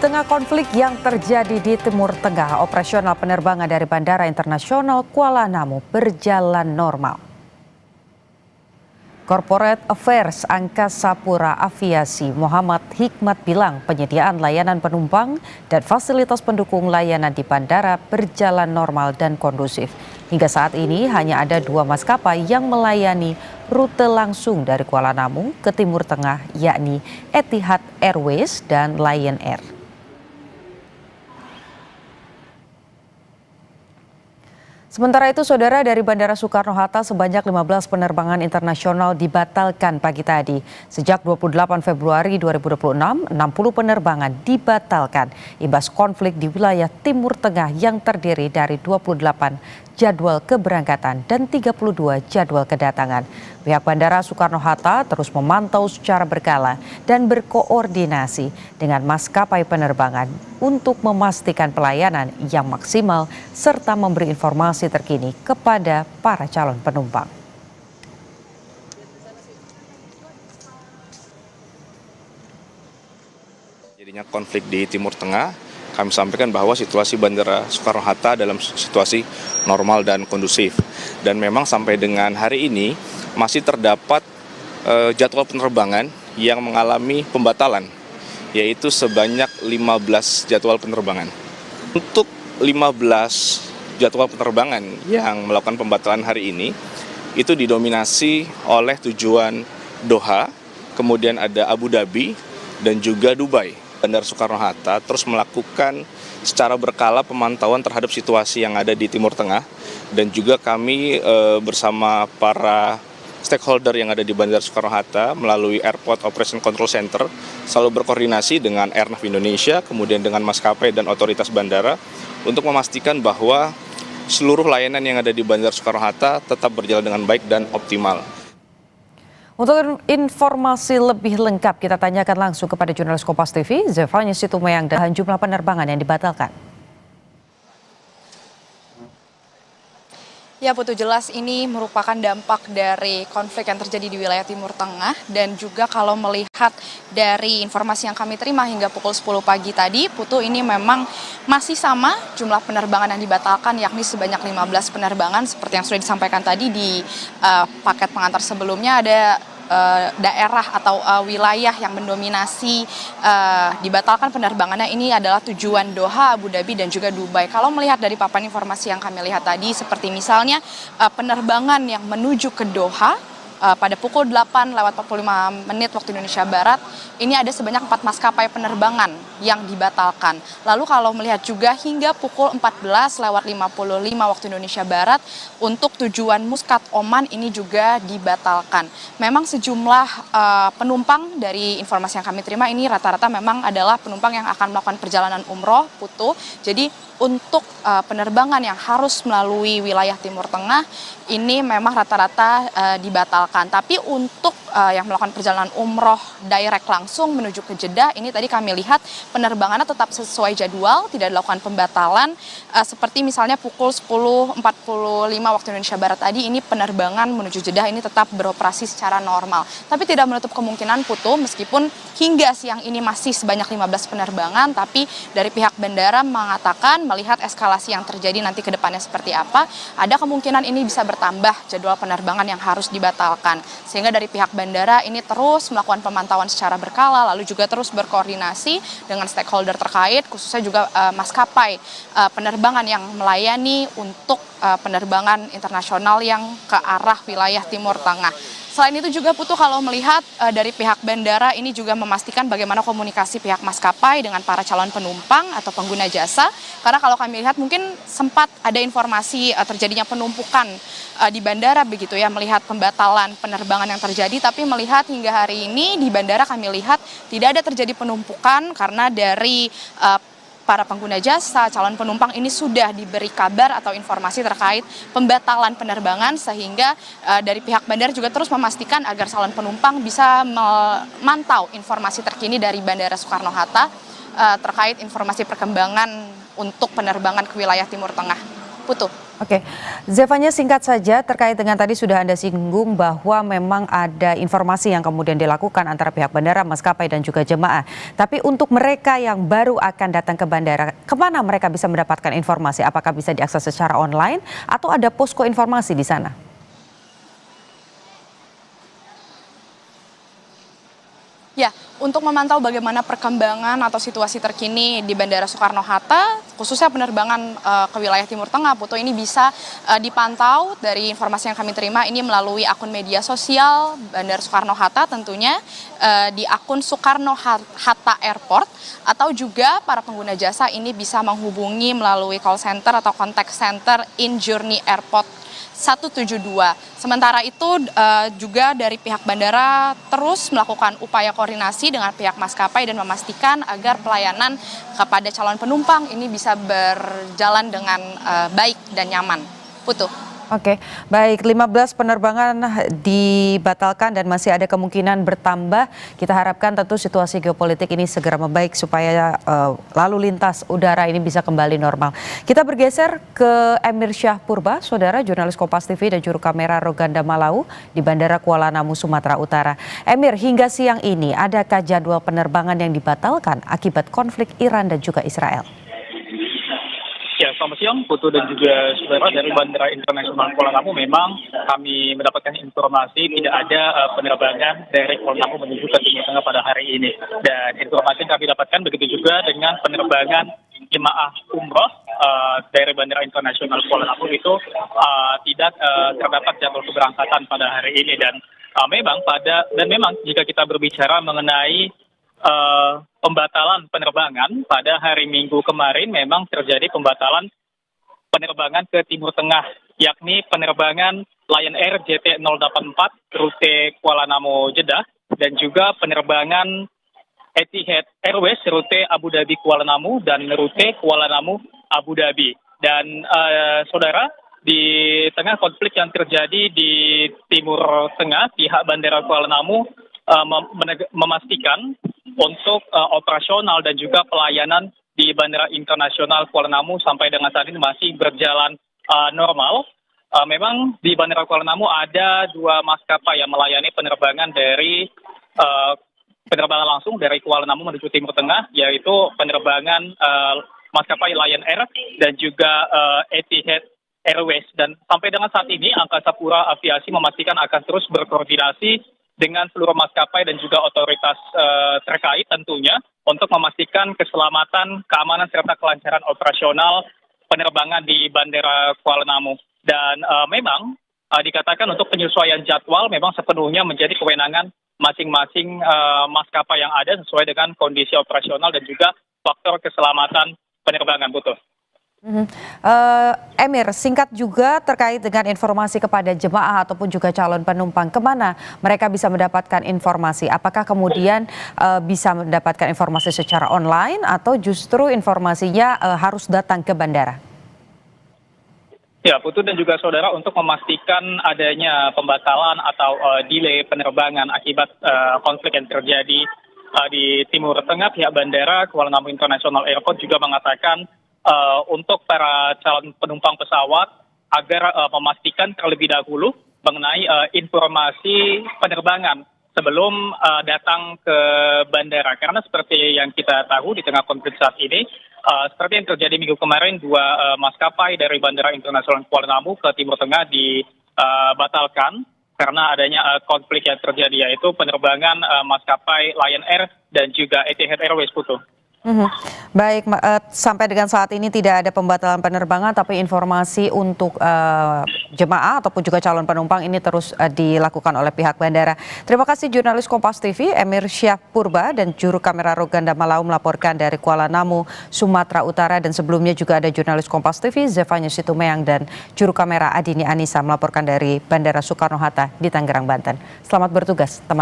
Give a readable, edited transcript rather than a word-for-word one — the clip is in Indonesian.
tengah konflik yang terjadi di Timur Tengah, operasional penerbangan dari Bandara Internasional Kuala Namu berjalan normal. Corporate Affairs Angkasa Pura Aviasi Muhammad Hikmat bilang penyediaan layanan penumpang dan fasilitas pendukung layanan di bandara berjalan normal dan kondusif. Hingga saat ini hanya ada 2 maskapai yang melayani rute langsung dari Kuala Namu ke Timur Tengah, yakni Etihad Airways dan Lion Air. Sementara itu, saudara, dari Bandara Soekarno-Hatta sebanyak 15 penerbangan internasional dibatalkan pagi tadi. Sejak 28 Februari 2026, 60 penerbangan dibatalkan imbas konflik di wilayah Timur Tengah yang terdiri dari 28 jadwal keberangkatan dan 32 jadwal kedatangan. Pihak Bandara Soekarno-Hatta terus memantau secara berkala dan berkoordinasi dengan maskapai penerbangan untuk memastikan pelayanan yang maksimal serta memberi informasi terkini kepada para calon penumpang. Jadinya konflik di Timur Tengah, kami sampaikan bahwa situasi Bandara Soekarno-Hatta dalam situasi normal dan kondusif. Dan memang sampai dengan hari ini masih terdapat jadwal penerbangan yang mengalami pembatalan, yaitu sebanyak 15 jadwal penerbangan. Untuk 15 jadwal penerbangan yang melakukan pembatalan hari ini, itu didominasi oleh tujuan Doha, kemudian ada Abu Dhabi, dan juga Dubai. Bandara Soekarno-Hatta terus melakukan secara berkala pemantauan terhadap situasi yang ada di Timur Tengah, dan juga kami bersama para stakeholder yang ada di Bandara Soekarno-Hatta melalui Airport Operation Control Center selalu berkoordinasi dengan Airnav Indonesia, kemudian dengan maskapai dan otoritas bandara untuk memastikan bahwa seluruh layanan yang ada di Bandara Soekarno-Hatta tetap berjalan dengan baik dan optimal. Untuk informasi lebih lengkap, kita tanyakan langsung kepada jurnalis Kompas TV, Zevanya Situmeyang, dan jumlah penerbangan yang dibatalkan. Ya Putu, jelas ini merupakan dampak dari konflik yang terjadi di wilayah Timur Tengah, dan juga kalau melihat dari informasi yang kami terima hingga pukul 10 pagi tadi, Putu, ini memang masih sama jumlah penerbangan yang dibatalkan, yakni sebanyak 15 penerbangan seperti yang sudah disampaikan tadi di paket pengantar sebelumnya. Ada daerah atau wilayah yang mendominasi dibatalkan penerbangannya ini adalah tujuan Doha, Abu Dhabi, dan juga Dubai. Kalau melihat dari papan informasi yang kami lihat tadi, seperti misalnya penerbangan yang menuju ke Doha pada pukul 8:45 waktu Indonesia Barat, ini ada sebanyak 4 maskapai penerbangan yang dibatalkan. Lalu kalau melihat juga hingga pukul 14:55 waktu Indonesia Barat, untuk tujuan Muscat, Oman, ini juga dibatalkan. Memang sejumlah penumpang dari informasi yang kami terima ini rata-rata memang adalah penumpang yang akan melakukan perjalanan umroh, Putu. Jadi untuk penerbangan yang harus melalui wilayah Timur Tengah ini memang rata-rata dibatalkan. Tapi untuk yang melakukan perjalanan umroh direct langsung menuju ke Jeddah, ini tadi kami lihat penerbangannya tetap sesuai jadwal, tidak dilakukan pembatalan. Seperti misalnya pukul 10:45 waktu Indonesia Barat tadi, ini penerbangan menuju Jeddah ini tetap beroperasi secara normal. Tapi tidak menutup kemungkinan, Putu, meskipun hingga siang ini masih sebanyak 15 penerbangan, tapi dari pihak bandara mengatakan melihat eskalasi yang terjadi nanti ke depannya seperti apa, ada kemungkinan ini bisa bertambah jadwal penerbangan yang harus dibatalkan. Sehingga dari pihak bandara ini terus melakukan pemantauan secara berkala, lalu juga terus berkoordinasi dengan stakeholder terkait, khususnya juga maskapai penerbangan yang melayani untuk penerbangan internasional yang ke arah wilayah Timur Tengah. Selain itu juga, Putu, kalau melihat dari pihak bandara ini juga memastikan bagaimana komunikasi pihak maskapai dengan para calon penumpang atau pengguna jasa. Karena kalau kami lihat mungkin sempat ada informasi terjadinya penumpukan di bandara begitu ya, melihat pembatalan penerbangan yang terjadi. Tapi melihat hingga hari ini di bandara kami lihat tidak ada terjadi penumpukan karena dari para pengguna jasa, calon penumpang ini sudah diberi kabar atau informasi terkait pembatalan penerbangan, sehingga dari pihak bandara juga terus memastikan agar calon penumpang bisa memantau informasi terkini dari Bandara Soekarno-Hatta terkait informasi perkembangan untuk penerbangan ke wilayah Timur Tengah. Putu. Oke, Zevanya singkat saja terkait dengan tadi sudah Anda singgung bahwa memang ada informasi yang kemudian dilakukan antara pihak bandara, maskapai dan juga jemaah. Tapi untuk mereka yang baru akan datang ke bandara, kemana mereka bisa mendapatkan informasi? Apakah bisa diakses secara online atau ada posko informasi di sana? Ya, untuk memantau bagaimana perkembangan atau situasi terkini di Bandara Soekarno-Hatta, khususnya penerbangan ke wilayah Timur Tengah, Putu, ini bisa dipantau dari informasi yang kami terima ini melalui akun media sosial Bandara Soekarno-Hatta tentunya di akun Soekarno-Hatta Airport, atau juga para pengguna jasa ini bisa menghubungi melalui call center atau contact center In Journey Airport 172. Sementara itu juga dari pihak bandara terus melakukan upaya koordinasi dengan pihak maskapai dan memastikan agar pelayanan kepada calon penumpang ini bisa berjalan dengan baik dan nyaman. Putu. Oke, baik, 15 penerbangan dibatalkan dan masih ada kemungkinan bertambah. Kita harapkan tentu situasi geopolitik ini segera membaik supaya lalu lintas udara ini bisa kembali normal. Kita bergeser ke Emir Syah Purba, saudara jurnalis Kompas TV dan juru kamera Roganda Malau di Bandara Kuala Namu, Sumatera Utara. Emir, hingga siang ini adakah jadwal penerbangan yang dibatalkan akibat konflik Iran dan juga Israel? Ya, selamat siang, Putu dan juga saudara. Dari Bandara Internasional Kuala Namu memang kami mendapatkan informasi tidak ada penerbangan dari Kuala Namu menuju ke Timur Tengah pada hari ini. Dan informasi yang kami dapatkan begitu juga dengan penerbangan jemaah umroh dari Bandara Internasional Kuala Namu itu tidak terdapat jadwal keberangkatan pada hari ini. Dan memang jika kita berbicara mengenai pembatalan penerbangan pada hari Minggu kemarin memang terjadi pembatalan penerbangan ke Timur Tengah, yakni penerbangan Lion Air JT084 rute Kuala Namu Jeddah dan juga penerbangan Etihad Airways rute Abu Dhabi Kuala Namu dan rute Kuala Namu Abu Dhabi. Dan saudara, di tengah konflik yang terjadi di Timur Tengah, pihak Bandara Kuala Namu memastikan untuk operasional dan juga pelayanan di Bandara Internasional Kuala Namu sampai dengan saat ini masih berjalan normal. Memang di Bandara Kuala Namu ada 2 maskapai yang melayani penerbangan dari penerbangan langsung dari Kuala Namu menuju Timur Tengah, yaitu penerbangan maskapai Lion Air dan juga Etihad Airways. Dan sampai dengan saat ini Angkasa Pura Aviasi memastikan akan terus berkoordinasi dengan seluruh maskapai dan juga otoritas terkait tentunya untuk memastikan keselamatan, keamanan serta kelancaran operasional penerbangan di Bandara Kuala Namu. Dan memang dikatakan untuk penyesuaian jadwal memang sepenuhnya menjadi kewenangan masing-masing maskapai yang ada sesuai dengan kondisi operasional dan juga faktor keselamatan penerbangan, Butuh. Emir, singkat juga terkait dengan informasi kepada jemaah ataupun juga calon penumpang, kemana mereka bisa mendapatkan informasi? Apakah kemudian bisa mendapatkan informasi secara online atau justru informasinya harus datang ke bandara? Ya, Putu dan juga saudara, untuk memastikan adanya pembatalan atau delay penerbangan akibat konflik yang terjadi di Timur Tengah, pihak Bandara Kuala Namu International Airport juga mengatakan untuk para calon penumpang pesawat agar memastikan terlebih dahulu mengenai informasi penerbangan sebelum datang ke bandara. Karena seperti yang kita tahu di tengah konflik saat ini, seperti yang terjadi minggu kemarin, 2 maskapai dari Bandara Internasional Kuala Namu ke Timur Tengah dibatalkan karena adanya konflik yang terjadi, yaitu penerbangan maskapai Lion Air dan juga Etihad Airways, Putu. Baik, sampai dengan saat ini tidak ada pembatalan penerbangan, tapi informasi untuk jemaah ataupun juga calon penumpang ini terus dilakukan oleh pihak bandara. Terima kasih jurnalis Kompas TV Emir Syah Purba dan juru kamera Roganda Malau melaporkan dari Kuala Namu, Sumatera Utara, dan sebelumnya juga ada jurnalis Kompas TV Zevanya Situmeang dan juru kamera Adini Anissa melaporkan dari Bandara Soekarno-Hatta di Tangerang, Banten. Selamat bertugas, teman-teman.